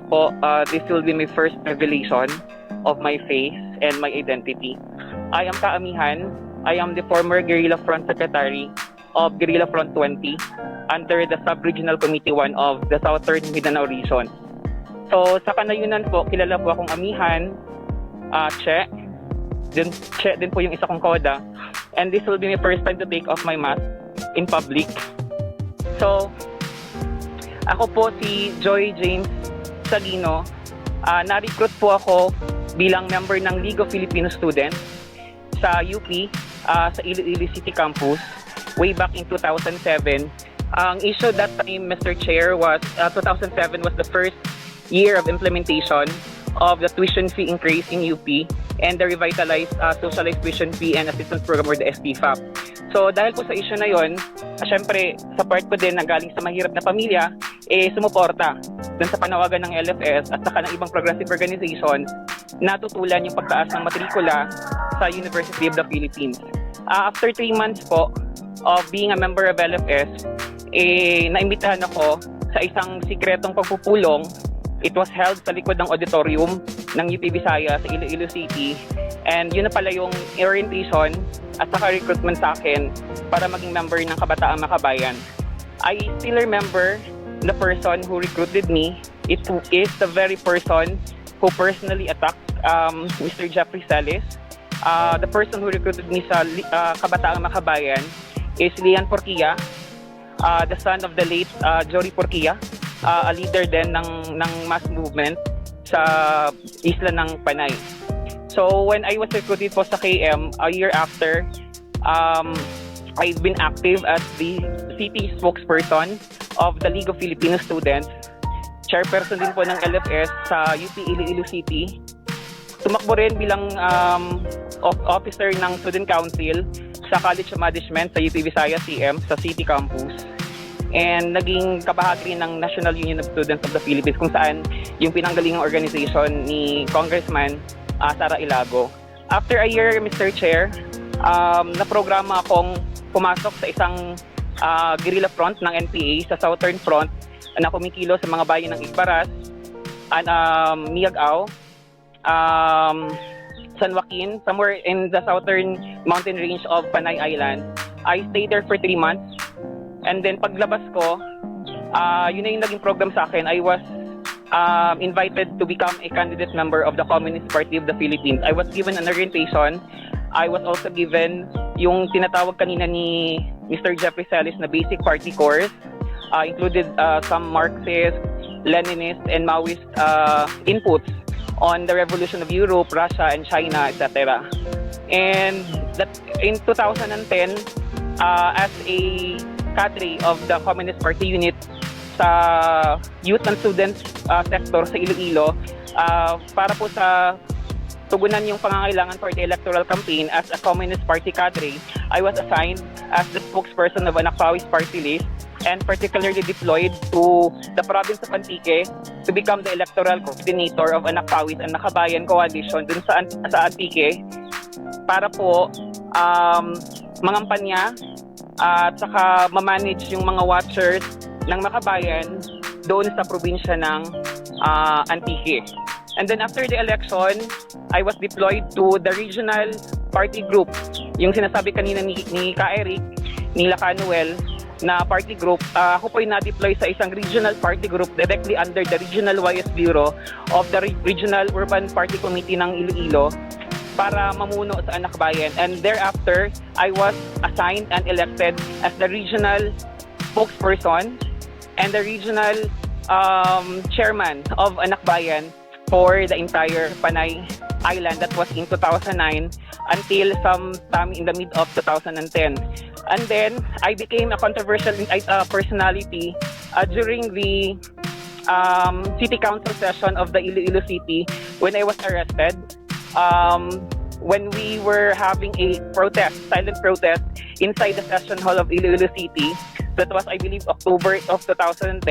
po, this will be my first revelation of my faith and my identity. I am Ka-Amihan. I am the former Guerrilla Front Secretary of Guerrilla Front 20 under the Sub-Regional Committee 1 of the Southern Mindanao Region. So sa kanayunan po, kilala po akong Amihan, Che. Che din po yung isa kong koda. And this will be my first time to take off my mask in public. So, ako po si Joy James Salino. Na-recruit po ako bilang member ng League of Filipino Students sa UP, sa Iloilo City Campus, way back in 2007. Ang issue that time, Mr. Chair, was 2007 was the first year of implementation of the tuition fee increase in UP and the revitalized socialized tuition fee and assistance program or the STFAP. So dahil po sa issue na yon, syempre sa part ko din na galing sa mahirap na pamilya, sumuporta dun sa panawagan ng LFS at saka ng ibang progressive organizations na tutulan yung pagtaas ng matrikula sa University of the Philippines. After 3 months po of being a member of LFS, naimbitahan ako sa isang sikretong pagpupulong. It was held sa likod ng auditorium ng UP Visayas sa Iloilo City. And yun na pala yung orientation at saka recruitment sa akin para maging member ng Kabataang Makabayan. I still remember the person who recruited me. It is the very person who personally attacked Mr. Jeffrey Salis. The person who recruited me sa Kabataang Makabayan is Lian Porquia, the son of the late Jory Porquia, a leader din ng mass movement sa isla ng Panay. So when I was recruited po sa KM, a year after, I've been active as the city spokesperson of the League of Filipino Students, chairperson din po ng LFS sa UP Iloilo City. Tumakbo rin bilang officer ng Student Council sa College of Management sa UP Visayas CM sa City Campus. And naging kabahagi ng National Union of Students of the Philippines kung saan yung pinanggalingang organization ni Congressman Sara Ilago. After a year, Mr. Chair, naprograma akong pumasok sa isang guerrilla front ng NPA sa Southern Front na kumikilo sa mga bayan ng Igbaras, Miagao, San Joaquin, somewhere in the southern mountain range of Panay Island. I stayed there for 3 months. And then paglabas ko, yun na yung naging program sa akin. I was invited to become a candidate member of the Communist Party of the Philippines. I was given an orientation. I was also given yung tinatawag kanina ni Mr. Jeffrey Salis na basic party course. Included some Marxist, Leninist, and Maoist inputs on the revolution of Europe, Russia, and China, etc. And that in 2010, as a cadre of the Communist Party unit sa youth and students sector sa Iloilo, para po sa tugunan yung pangangailangan for the electoral campaign as a Communist Party cadre, I was assigned as the spokesperson of Anak Pawis party list and particularly deployed to the province of Antique to become the electoral coordinator of Anak Pawis and Makabayan Coalition dun sa Antique para po mangampanya at saka ma-manage yung mga watchers ng Makabayan doon sa probinsya ng Antique. And then after the election, I was deployed to the regional party group. Yung sinasabi kanina ni Ka-Eric, ni Lacanuel, na party group. Ako po ay na-deploy sa isang regional party group directly under the Regional YS Bureau of the Regional Urban Party Committee ng Iloilo para mamuno sa Anak Bayan. And thereafter, I was assigned and elected as the regional spokesperson and the regional chairman of Anak Bayan for the entire Panay Island. That was in 2009 until sometime in the mid of 2010. And then, I became a controversial personality during the city council session of the Iloilo City when I was arrested. When we were having a protest, silent protest, inside the session hall of Iloilo City. That was, I believe, October of 2010.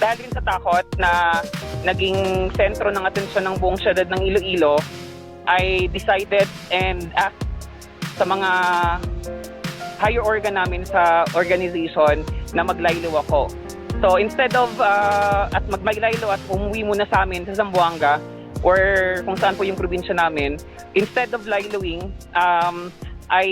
Dahil din sa takot na naging sentro ng atensyon ng buong syudad ng Iloilo, I decided and asked sa mga higher organ namin sa organization na maglaylo ako. So instead of at magmaylaylo at umuwi muna sa amin sa Zamboanga or kung saan po yung probinsya namin, instead of layloing, I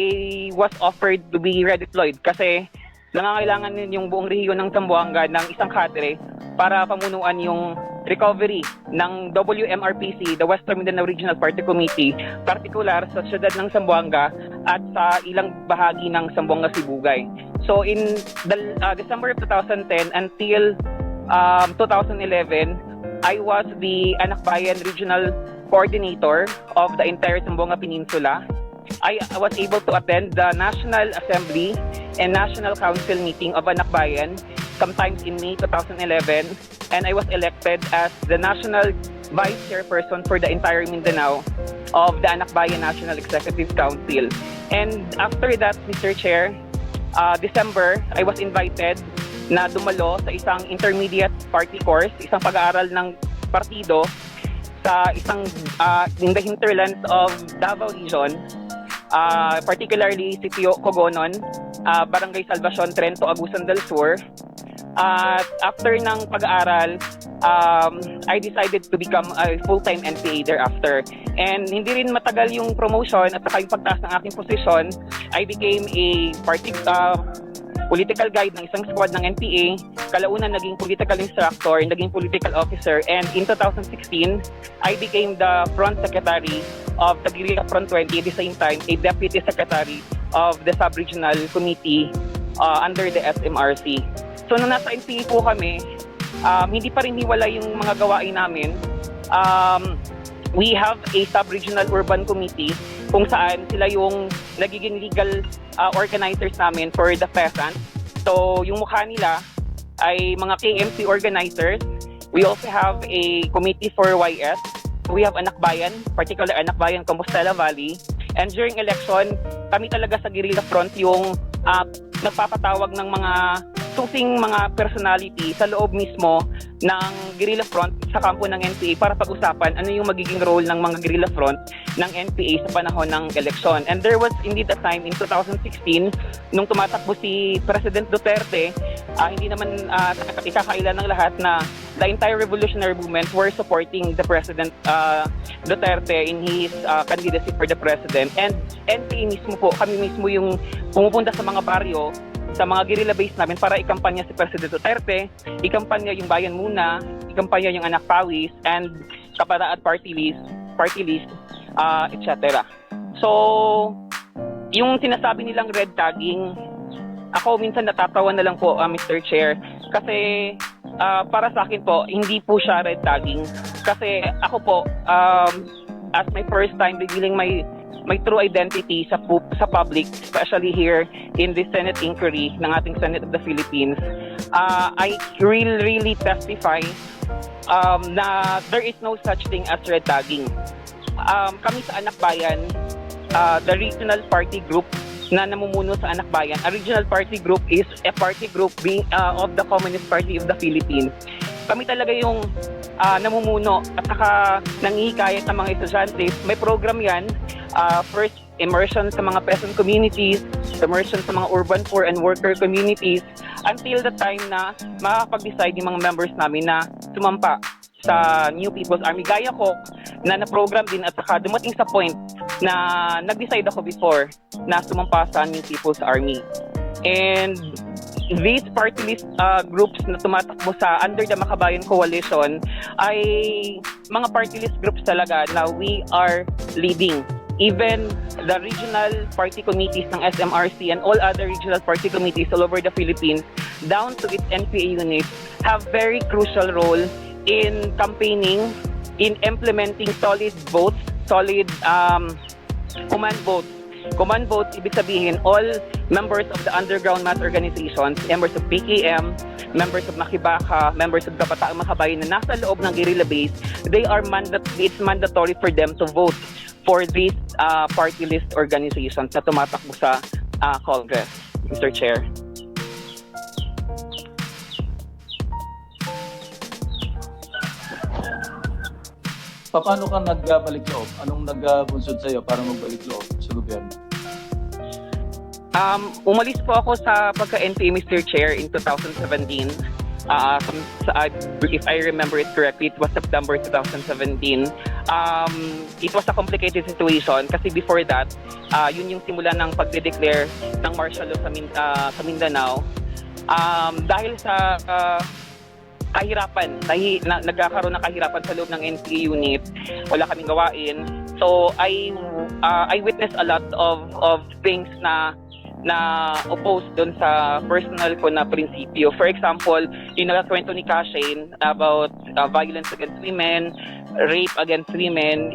was offered to be redeployed kasi nangangailangan yung buong rehiyon ng Zamboanga ng isang kadre para pamunuan yung recovery ng WMRPC, the Western Mindanao Regional Party Committee, partikular sa siyudad ng Zamboanga at sa ilang bahagi ng Zamboanga Sibugay. So in December of 2010 until 2011, I was the Anak Bayan Regional Coordinator of the entire Zamboanga Peninsula. I was able to attend the National Assembly and National Council meeting of Anak Bayan sometimes in May 2011, and I was elected as the National Vice Chairperson for the entire Mindanao of the Anak Bayan National Executive Council. And after that, Mr. Chair, December, I was invited na dumalo sa isang intermediate party course, isang pag-aaral ng partido sa isang in the hinterlands of Davao Region, particularly Sitio Cogonon, Barangay Salvacion, Trento, Agusan del Sur. At after ng pag-aaral, I decided to become a full-time NPA thereafter. And hindi rin matagal yung promotion at saka yung pagtaas ng aking posisyon, I became a political guide ng isang squad ng NPA. Kalaunan naging political instructor, naging political officer, and in 2016, I became the front secretary of the Guerrilla Front 20, at the same time, a deputy secretary of the sub-regional committee under the SMRC. So nung nasa NPA po kami, hindi pa rin hiwala yung mga gawain namin. We have a sub-regional urban committee kung saan sila yung nagiging legal organizers namin for the peasants. So yung mukha nila ay mga KMC organizers. We also have a committee for YS. We have Anak Bayan, particular Anak Bayan, Compostela Valley. And during election, kami talaga sa Guerrilla Front yung nagpapatawag ng mga susing mga personality sa loob mismo ng Guerrilla Front sa kampo ng NPA para pag-usapan ano yung magiging role ng mga Guerrilla Front ng NPA sa panahon ng eleksyon. And there was indeed a time in 2016 nung tumatakbo si President Duterte, hindi naman ikakailan ng lahat na the entire revolutionary movement were supporting the President Duterte in his candidacy for the President. And NPA mismo po, kami mismo yung pumupunta sa mga baryo, sa mga guerrilla base namin para ikampanya si President Duterte, ikampanya yung Bayan Muna, ikampanya yung Anak Pawis, and Kaparaan Party List, etc. So, yung sinasabi nilang red tagging, ako minsan natatawa na lang po, Mr. Chair, kasi para sa akin po, hindi po siya red tagging. Kasi ako po, as my first time revealing my true identity sa public, especially here in the Senate inquiry ng ating Senate of the Philippines, I really testify na there is no such thing as red tagging. Kami sa Anak Bayan, the regional party group na namumuno sa Anak Bayan, a regional party group is a party group being of the Communist Party of the Philippines. Kami talaga yung namumuno at saka nangihikayat ng mga estudyante. May program yan. First, immersion sa mga peasant communities, immersion sa mga urban poor and worker communities, until the time na makakapag-decide yung mga members namin na sumampa sa New People's Army. Gaya ko, na na-program din at saka dumating sa point na nag-decide ako before na sumampa sa New People's Army. And these party list groups na tumatakbo sa under the Makabayan Coalition ay mga party list groups talaga na we are leading. Even the regional party committees ng SMRC and all other regional party committees all over the Philippines, down to its NPA units, have very crucial role in campaigning, in implementing solid votes, solid command votes. Command votes, ibig sabihin, all members of the underground mass organizations, members of PKM, members of Makibaka, members of Kapataang Makabayan na nasa loob ng guerrilla base, it's mandatory for them to vote for these party list organizations na tumatakbo sa Congress, Mr. Chair. Paano ka nagbalik loob? Anong nagbunsod sa'yo para magbalik loob sa gobyerno? Umalis po ako sa pagka-NPA, Mr. Chair, in 2017. If I remember it correctly, it was September 2017. It was a complicated situation kasi before that, yun yung simula ng pagde-declare ng martial law sa Mindanao. Dahil sa kahirapan, nagkakaroon ng kahirapan sa loob ng NPA unit, wala kaming gawain. So I witnessed a lot of things na opposed doon sa personal ko na prinsipyo. For example, yung nakakwento ni Kashane about violence against women, rape against women,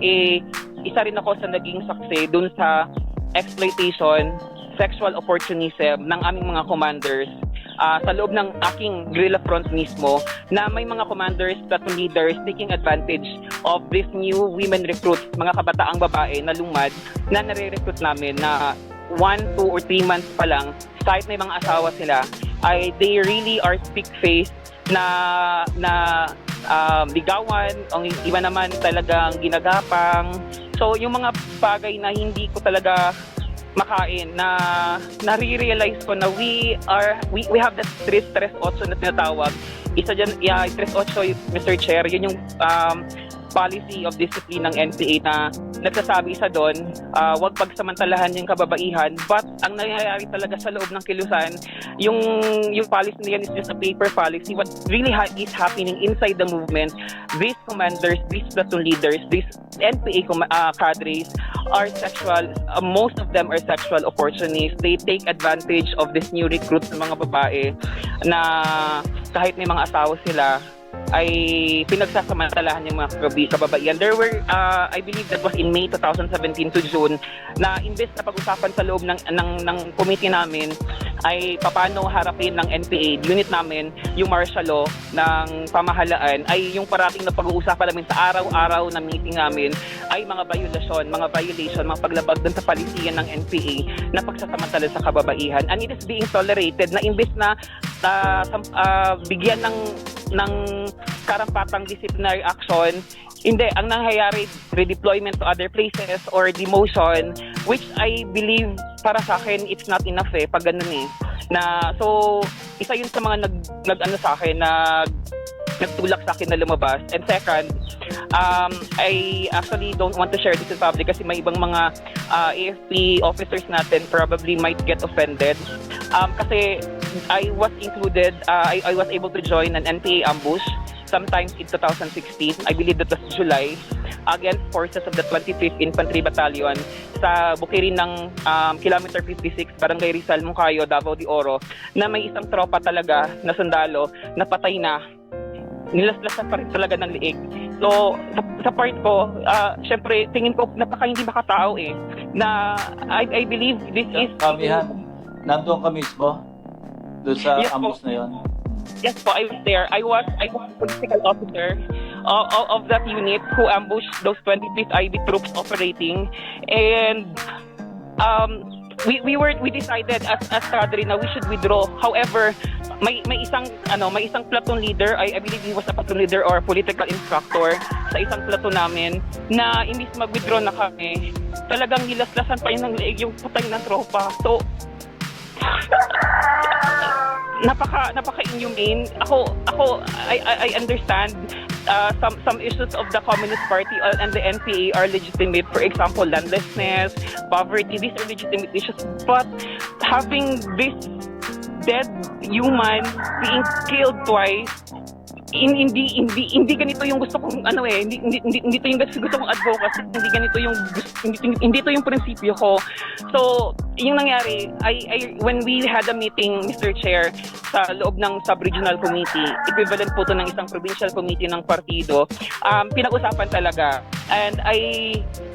isa rin ako sa naging saksi doon sa exploitation, sexual opportunism ng aming mga commanders sa loob ng aking guerrilla front mismo, na may mga commanders, platoon leaders taking advantage of this new women recruits, mga kabataang babae na lumad na nare-recruit namin na 1, 2, or 3 months pa lang, kahit may mga asawa sila, they really are thick-faced na ligawan, ang iba naman talagang ginagapang. So yung mga bagay na hindi ko talaga makain, na nare-realize ko na we have that stress 8 na tinatawag. Isa dyan, stress 8, Mr. Chair, yun yung policy of discipline ng NPA na nagsasabi isa doon, wag pagsamantalahan yung kababaihan, but ang nangyayari talaga sa loob ng kilusan, yung policy na yan is just a paper policy. What really is happening inside the movement, these commanders, these platoon leaders, these NPA cadres are sexual, most of them are sexual opportunists. They take advantage of this new recruits ng mga babae na kahit may mga asawa sila, ay pinagsasamantalahan yung mga kababaihan. There were, I believe that was in May 2017 to June, na imbes na pag-usapan sa loob ng committee namin ay paano harapin ng NPA unit namin yung martial law ng pamahalaan, ay yung parating na pag-uusapan namin sa araw-araw na meeting namin ay mga violation, mga paglabag dun sa palisiyan ng NPA na pagsasamantala sa kababaihan. And it is being tolerated na imbes na bigyan ng karampatang disciplinary action, hindi, ang nangyayari, redeployment to other places or demotion, which I believe, para sa akin, it's not enough pag ganun so, isa yun sa mga nag-ano sa akin, nagtulak sa akin na lumabas. And second, I actually don't want to share this in public kasi may ibang mga AFP officers natin probably might get offended. Kasi I was included, I was able to join an NPA ambush sometime in 2016. I believe that was July, against forces of the 25th Infantry Battalion sa bukirin ng Kilometer 56, Barangay Rizal, Moncayo, Davao de Oro, na may isang tropa talaga na sundalo na patay na. Nilaslasan pa rin talaga ng liig. So, sa part ko, syempre, tingin ko napaka hindi makatao na I believe this is... Ka-Amihan, nandun ka mismo? Doon sa Yes, ambush na yun? Yes po, I was there. I was a political officer of that unit who ambushed those 25th IB troops operating. And we decided as cadre na we should withdraw. However, may isang platoon leader, I believe he was a platoon leader or political instructor sa isang platoon namin, na imbis mag-withdraw na kami, talagang nilaslasan pa yun ng leeg yung patay ng tropa. So napaka-inhumane. I understand some issues of the Communist Party and the NPA are legitimate. For example, landlessness, poverty, these are legitimate issues. But having this dead human being killed twice, hindi ganito yung gusto kong hindi to yung gusto kong advocacy, hindi to yung prinsipyo ko. So yung nangyari, when we had a meeting, Mr. Chair, sa loob ng sub-regional committee, equivalent po to ng isang provincial committee ng partido, pinag-usapan talaga. And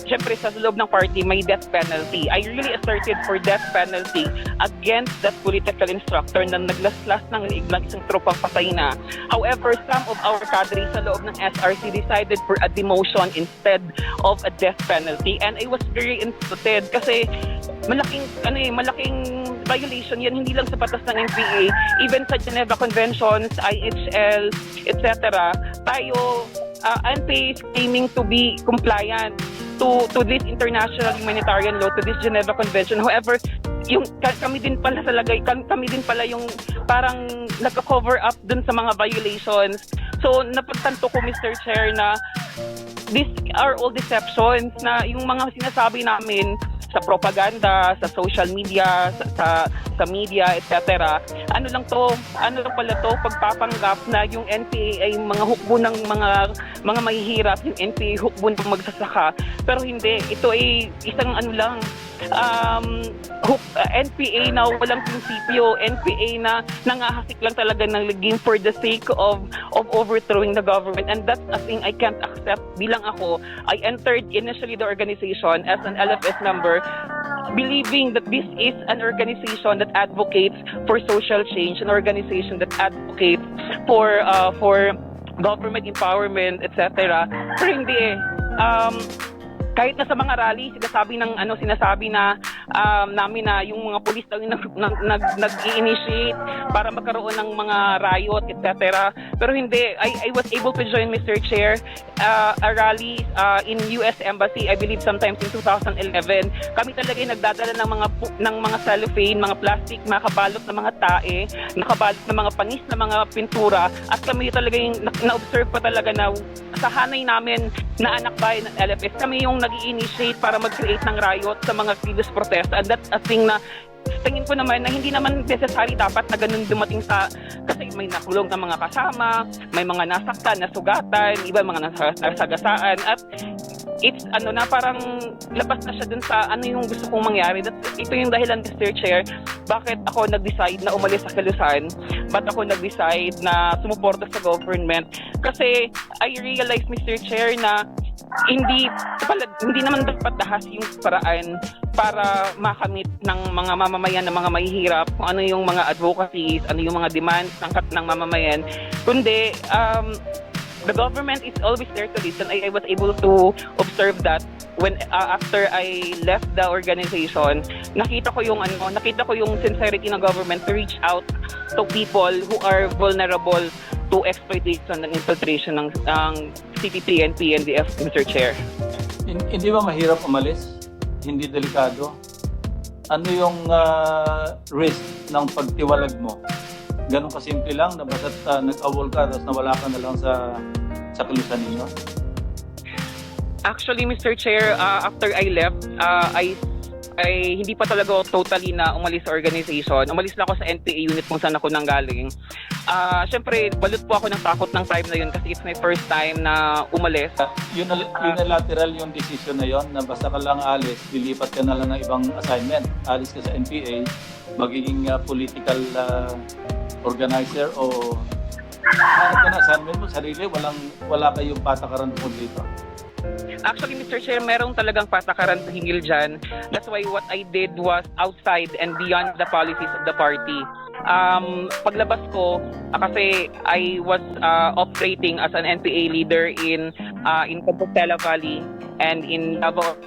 syempre sa loob ng party may death penalty. I really asserted for death penalty against that political instructor na naglaslas ng liig ng isang tropang patay na. However, some of our cadres sa loob ng SRC decided for a demotion instead of a death penalty. And I was very insulted kasi malaking violation yan, hindi lang sa batas ng NPA, even sa Geneva Conventions, IHL, etc. Tayo, NPA is aiming to be compliant to this international humanitarian law, to this Geneva Convention. However, kami din pala kami din pala yung parang nagka-cover up dun sa mga violations. So napagtanto ko, Mr. Chair, na these are all deceptions, na yung mga sinasabi namin sa propaganda, sa social media, sa media, etc. Ano lang pala to, pagpapanggap na yung NPA ay mga hukbo ng mga mahihirap, yung NPA hukbo ng magsasaka. Pero hindi, ito ay isang NPA na walang prinsipyo, NPA na nangahasik lang talaga ng game for the sake of overthrowing the government, and that's a thing I can't accept. Bilang ako, I entered initially the organization as an LFS member, believing that this is an organization that advocates for social change, an organization that advocates for government empowerment, etc. Pero hindi eh. Kahit na sa mga rally, sinasabi na namin na yung mga pulis daw yung nag-i-initiate para magkaroon ng mga riot, etc. Pero hindi, I was able to join, Mr. Chair, a rally in US Embassy, I believe sometimes in 2011. Kami talaga yung nagdadala ng mga cellophane, mga plastic, mga kabalot na mga tae, nakabalot na mga panis na mga pintura, at kami talaga yung na-observe pa talaga na sa hanay namin na anak bayan ng LFS, kami yung nag-i-initiate para mag-create ng riot sa mga previous protest. And that's a thing na tingin ko naman na hindi naman necessary dapat na ganun dumating kasi may nakulong na mga kasama, may mga nasaktan, nasugatan, iba mga nasagasaan, at it's parang labas na siya dun sa ano yung gusto kong mangyari. Ito yung dahilan, Mr. Chair, bakit ako nag-decide na umalis sa Kalusan, bakit ako nag-decide na sumuporta sa government. Kasi I realized, Mr. Chair, na hindi naman dapat dahas yung paraan para makamit ng mga mamamayan, ng mga mahihirap, kung ano yung mga advocacies, ano yung mga demands ng mamamayan, kundi the government is always there to listen. I was able to observe that when after I left the organization. Nakita ko yung sincerity ng government to reach out to people who are vulnerable to exploitation and infiltration ng CPP and PNDF, Mr. Chair. Hindi ba mahirap umalis? Hindi delikado? Ano yung risk ng pagtiwalag mo? Ganun kasimple lang na basta't nag-awol ka tapos nawala ka na lang sa Kalusan ninyo? Actually, Mr. Chair, after I left, ay hindi pa talaga ako totally na umalis sa organization. Umalis na ako sa NPA unit kung saan ako nanggaling. Siyempre, balot po ako ng takot ng time na yun kasi it's my first time na umalis. Unilateral yung decision na yun na basta ka lang alis, lilipat ka na lang ng ibang assignment. Alis ka sa NPA, magiging political organizer o hanap ka na assignment mo, sarili, wala kayong patakaran tungkol dito. Actually, Mr. Chair, merong talagang patakaran hinggil dyan. That's why what I did was outside and beyond the policies of the party. Paglabas ko, kasi I was operating as an NPA leader in Compostela Valley and in Davao